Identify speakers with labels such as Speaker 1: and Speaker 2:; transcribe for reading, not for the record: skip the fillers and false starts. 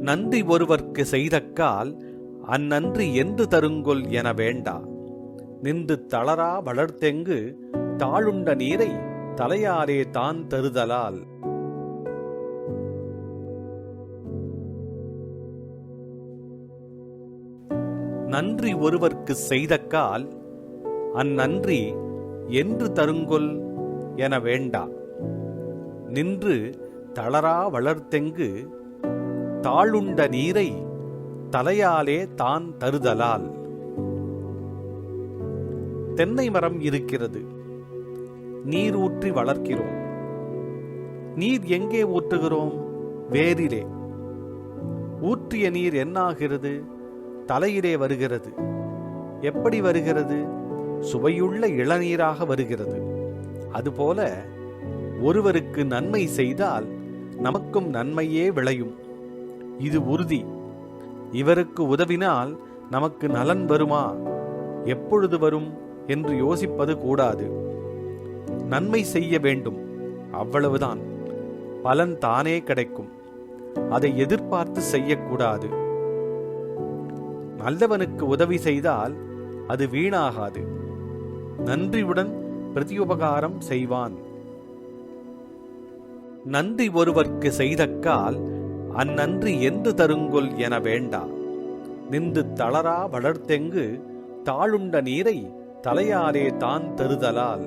Speaker 1: நன்றி ஒருவர்க்கு செய்தக்கால் அந்நன்றி என்று தருங்கொல் என வேண்டா. நின்று தளரா வளர்த்தெங்கு தாளுண்ட நீரை தலையாலே தான் தருதலால். நன்றி ஒருவர்க்கு செய்தக்கால் அந்நன்றி என்று தருங்கொல் என வேண்டா. நின்று தளரா வளர்த்தெங்கு தாளுண்ட நீரை தலையாலே தான் தருதலால். தென்னை மரம் இருக்கிறது. நீர் ஊற்றி வளர்க்கிறோம். நீர் எங்கே ஊற்றுகிறோம்? வேரிலே. ஊற்றிய நீர் என்னாகிறது? தலையிலே வருகிறது. எப்படி வருகிறது? சுவையுள்ள இளநீராக வருகிறது. அதுபோல ஒருவருக்கு நன்மை செய்தால் நமக்கும் நன்மையே விளையும். இது உறுதி. இவருக்கு உதவினால் நமக்கு நலன் வருமா, எப்பொழுது வரும் என்று யோசிப்பது கூடாது. நன்மை செய்ய வேண்டும், அவ்வளவுதான். பலன் தானே கிடைக்கும். அதை எதிர்பார்த்து செய்யக்கூடாது. நல்லவனுக்கு உதவி செய்தால் அது வீணாகாது. நன்றியுடன் பிரதியுபகாரம் செய்வான். நன்றி ஒருவர்க்கு செய்தக்கால் அந்நன்றி என்று தருங்கொல் என வேண்டா. நின்று தளரா வளர்த்தெங்கு தாளுண்ட நீரை தலையாலே தான் தருதலால்.